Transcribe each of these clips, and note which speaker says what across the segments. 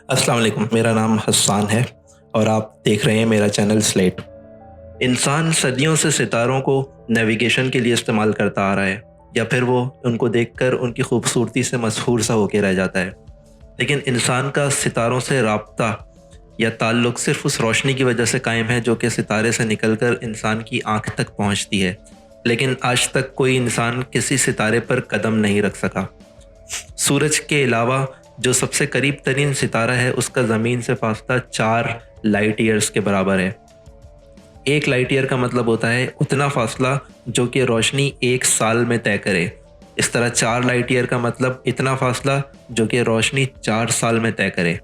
Speaker 1: अस्सलाम वालेकुम, मेरा नाम हस्सान है और आप देख रहे हैं मेरा चैनल स्लेट। इंसान सदियों से सितारों को नेविगेशन के लिए इस्तेमाल करता आ रहा है, या फिर वो उनको देखकर उनकी खूबसूरती से मसहूर सा होकर रह जाता है। लेकिन इंसान का सितारों से राब्ता या ताल्लुक़ सिर्फ उस रोशनी की वजह से कायम है जो कि सितारे से निकलकर इंसान की आँख तक पहुँचती है। लेकिन आज तक कोई इंसान किसी सितारे पर कदम नहीं रख सका। सूरज के अलावा जो सबसे करीब तरीन सितारा है उसका ज़मीन से फासला 4 लाइट ईयर्स के बराबर है। 1 लाइट ईयर का मतलब होता है उतना फासला जो कि रोशनी 1 साल में तय करे। इस तरह 4 लाइट ईयर का मतलब इतना फासला जो कि रोशनी 4 साल में तय करे।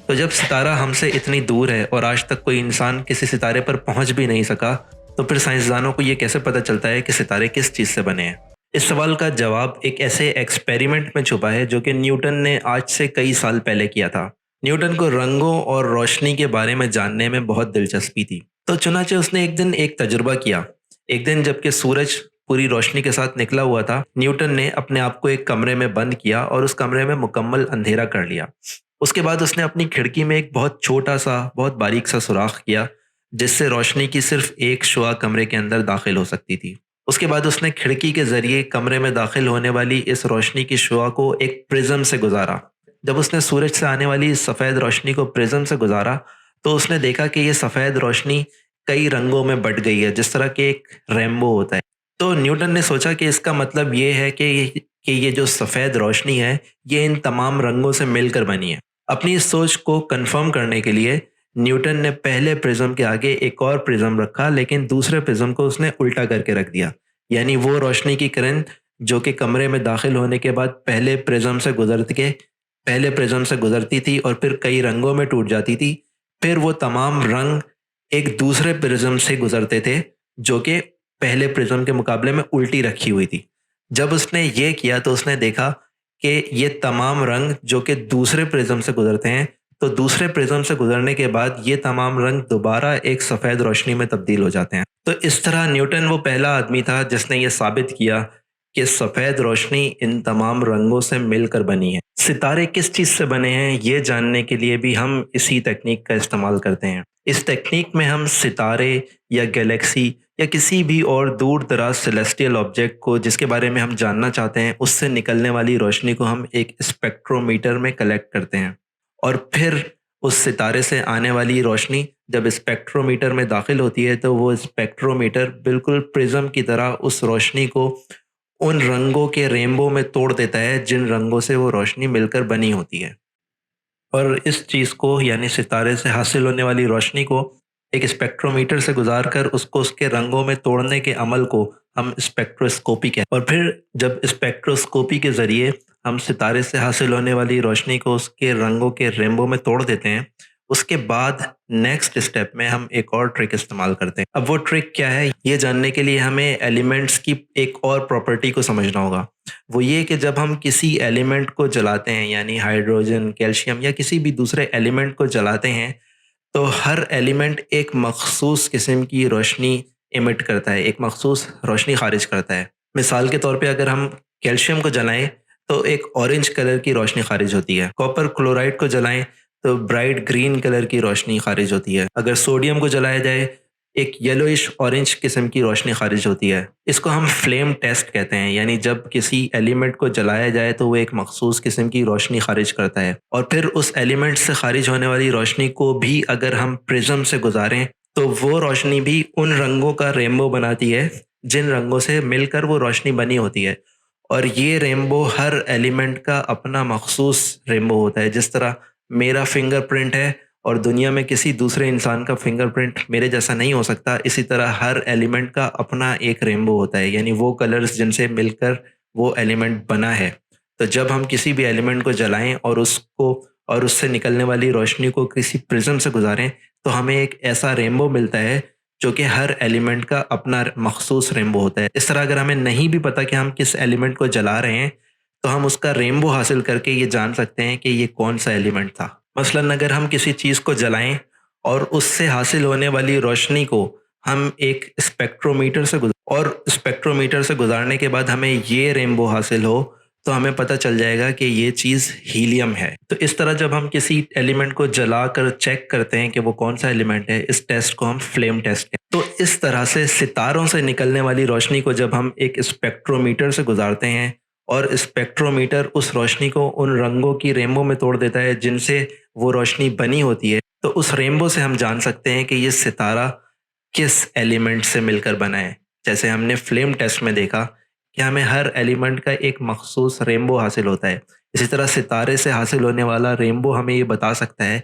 Speaker 1: तो जब सितारा हमसे इतनी दूर है और आज तक कोई इंसान किसी सितारे पर पहुंच भी नहीं सका, तो फिर साइंसदानों को ये कैसे पता चलता है कि सितारे किस चीज़ से बने हैं? इस सवाल का जवाब एक ऐसे एक्सपेरिमेंट में छुपा है जो कि न्यूटन ने आज से कई साल पहले किया था। न्यूटन को रंगों और रोशनी के बारे में जानने में बहुत दिलचस्पी थी, तो चुनाचे उसने एक दिन एक तजुर्बा किया। एक दिन जबकि सूरज पूरी रोशनी के साथ निकला हुआ था, न्यूटन ने अपने आप को एक कमरे में बंद किया और उस कमरे में मुकम्मल अंधेरा कर लिया। उसके बाद उसने अपनी खिड़की में एक बहुत छोटा सा, बहुत बारीक सा सुराख किया, जिससे रोशनी की सिर्फ एक शुआ कमरे के अंदर दाखिल हो सकती थी। उसके बाद उसने खिड़की के ज़रिए कमरे में दाखिल होने वाली इस रोशनी की शुआ को एक प्रिज्म से गुजारा। जब उसने सूरज से आने वाली इस सफ़ेद रोशनी को प्रिज्म से गुजारा, तो उसने देखा कि ये सफ़ेद रोशनी कई रंगों में बँट गई है, जिस तरह के एक रेनबो होता है। तो न्यूटन ने सोचा कि इसका मतलब ये है कि ये जो सफ़ेद रोशनी है, ये इन तमाम रंगों से मिलकर बनी है। अपनी इस सोच को कन्फर्म करने के लिए न्यूटन ने पहले प्रिज्म के आगे एक और प्रिज्म रखा, लेकिन दूसरे प्रिज्म को उसने उल्टा करके रख दिया। यानी वो रोशनी की किरण जो कि कमरे में दाखिल होने के बाद पहले प्रिज्म से गुजरती थी और फिर कई रंगों में टूट जाती थी, फिर वो तमाम रंग एक दूसरे प्रिज्म से गुजरते थे जो कि पहले प्रिज्म के मुकाबले में उल्टी रखी हुई थी। जब उसने ये किया तो उसने देखा कि ये तमाम रंग जो कि दूसरे प्रिज्म से गुजरते हैं, तो दूसरे प्रिज्म से गुजरने के बाद ये तमाम रंग दोबारा एक सफ़ेद रोशनी में तब्दील हो जाते हैं। तो इस तरह न्यूटन वो पहला आदमी था जिसने ये साबित किया कि सफ़ेद रोशनी इन तमाम रंगों से मिलकर बनी है। सितारे किस चीज़ से बने हैं ये जानने के लिए भी हम इसी तकनीक का इस्तेमाल करते हैं। इस तकनीक में हम सितारे या गैलेक्सी या किसी भी और दूर दराज सेलेस्टियल ऑब्जेक्ट को जिसके बारे में हम जानना चाहते हैं, उससे निकलने वाली रोशनी को हम एक स्पेक्ट्रोमीटर में कलेक्ट करते हैं, और फिर उस सितारे से आने वाली रोशनी जब स्पेक्ट्रोमीटर में दाखिल होती है तो वो स्पेक्ट्रोमीटर बिल्कुल प्रिज्म की तरह उस रोशनी को उन रंगों के रेनबो में तोड़ देता है जिन रंगों से वो रोशनी मिलकर बनी होती है। और इस चीज़ को यानी सितारे से हासिल होने वाली रोशनी को एक स्पेक्ट्रोमीटर से गुजार कर उसको उसके रंगों में तोड़ने के अमल को हम स्पेक्ट्रोस्कोपी कहते हैं। और फिर जब स्पेक्ट्रोस्कोपी के ज़रिए हम सितारे से हासिल होने वाली रोशनी को उसके रंगों के रेनबो में तोड़ देते हैं, उसके बाद नेक्स्ट स्टेप में हम एक और ट्रिक इस्तेमाल करते हैं। अब वो ट्रिक क्या है, ये जानने के लिए हमें एलिमेंट्स की एक और प्रॉपर्टी को समझना होगा। वो ये कि जब हम किसी एलिमेंट को जलाते हैं, यानी हाइड्रोजन, कैल्शियम या किसी भी दूसरे एलिमेंट को जलाते हैं, तो हर एलिमेंट एक मखसूस किस्म की रोशनी इमिट करता है, एक मखसूस रोशनी खारिज करता है। मिसाल के तौर पे अगर हम कैल्शियम को जलाएं तो एक ऑरेंज कलर की रोशनी खारिज होती है। कॉपर क्लोराइड को जलाएं तो ब्राइट ग्रीन कलर की रोशनी खारिज होती है। अगर सोडियम को जलाया जाए, एक येलोइश ऑरेंज किस्म की रोशनी खारिज होती है। इसको हम फ्लेम टेस्ट कहते हैं, यानी जब किसी एलिमेंट को जलाया जाए तो वो एक मखसूस किस्म की रोशनी खारिज करता है, और फिर उस एलिमेंट से खारिज होने वाली रोशनी को भी अगर हम प्रिज्म से गुजारें तो वो रोशनी भी उन रंगों का रेनबो बनाती है जिन रंगों से मिलकर वो रोशनी बनी होती है। और ये रेनबो हर एलिमेंट का अपना मखसूस रेनबो होता है। जिस तरह मेरा फिंगरप्रिंट है और दुनिया में किसी दूसरे इंसान का फिंगरप्रिंट मेरे जैसा नहीं हो सकता, इसी तरह हर एलिमेंट का अपना एक रेनबो होता है, यानी वो कलर्स जिनसे मिलकर वो एलिमेंट बना है। तो जब हम किसी भी एलिमेंट को जलाएं और उससे निकलने वाली रोशनी को किसी प्रिज्म से गुजारें, तो हमें एक ऐसा रेनबो मिलता है जो कि हर एलिमेंट का अपना मखसूस रेनबो होता है। इस तरह अगर हमें नहीं भी पता कि हम किस एलिमेंट को जला रहे हैं, तो हम उसका रेनबो हासिल करके ये जान सकते हैं कि ये कौन सा एलिमेंट था। मसलन अगर हम किसी चीज़ को जलाएं और उससे हासिल होने वाली रोशनी को हम एक स्पेक्ट्रोमीटर से गुजारने के बाद हमें ये रेनबो हासिल हो, تو ہمیں پتہ چل جائے گا کہ یہ چیز ہیلیم ہے. تو اس طرح جب ہم کسی ایلیمنٹ کو جلا کر چیک کرتے ہیں کہ وہ کون سا ایلیمنٹ ہے, اس ٹیسٹ کو ہم فلیم ٹیسٹ کہتے ہیں. تو اس طرح سے ستاروں سے نکلنے والی روشنی کو جب ہم ایک اسپیکٹرومیٹر سے گزارتے ہیں اور اسپیکٹرومیٹر اس روشنی کو ان رنگوں کی ریمبو میں توڑ دیتا ہے جن سے وہ روشنی بنی ہوتی ہے, تو اس ریمبو سے ہم جان سکتے ہیں کہ یہ ستارہ کس ایلیمنٹ سے مل کر بنا ہے. جیسے ہم نے فلیم ٹیسٹ میں دیکھا کہ ہمیں ہر ایلیمنٹ کا ایک مخصوص ریمبو حاصل ہوتا ہے, اسی طرح ستارے سے حاصل ہونے والا ریمبو ہمیں یہ بتا سکتا ہے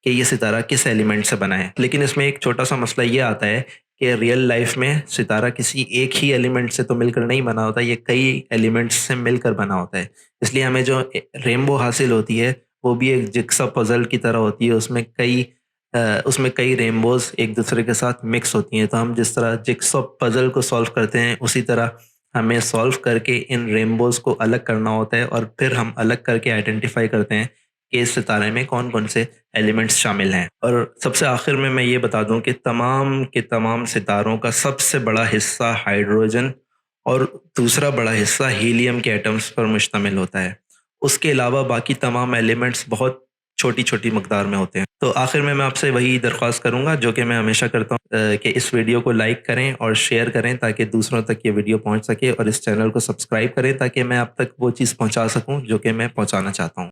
Speaker 1: کہ یہ ستارہ کس ایلیمنٹ سے بنا ہے. لیکن اس میں ایک چھوٹا سا مسئلہ یہ آتا ہے کہ ریئل لائف میں ستارہ کسی ایک ہی ایلیمنٹ سے تو مل کر نہیں بنا ہوتا, یہ کئی ایلیمنٹس سے مل کر بنا ہوتا ہے. اس لیے ہمیں جو ریمبو حاصل ہوتی ہے وہ بھی ایک جگسا پزل کی طرح ہوتی ہے, اس میں کئی ریمبوز ایک دوسرے کے ساتھ مکس ہوتی ہیں. تو ہم جس طرح جگسا پزل کو سولو کرتے ہیں اسی طرح ہمیں سولو کر کے ان ریمبوز کو الگ کرنا ہوتا ہے, اور پھر ہم الگ کر کے آئیڈینٹیفائی کرتے ہیں کہ اس ستارے میں کون کون سے ایلیمنٹس شامل ہیں. اور سب سے آخر میں یہ بتا دوں کہ تمام کے تمام ستاروں کا سب سے بڑا حصہ ہائیڈروجن اور دوسرا بڑا حصہ ہیلیم کے ایٹمز پر مشتمل ہوتا ہے. اس کے علاوہ باقی تمام ایلیمنٹس بہت چھوٹی چھوٹی مقدار میں ہوتے ہیں. تو آخر میں آپ سے وہی درخواست کروں گا جو کہ میں ہمیشہ کرتا ہوں کہ اس ویڈیو کو لائک کریں اور شیئر کریں تاکہ دوسروں تک یہ ویڈیو پہنچ سکے, اور اس چینل کو سبسکرائب کریں تاکہ میں آپ تک وہ چیز پہنچا سکوں جو کہ میں پہنچانا چاہتا ہوں.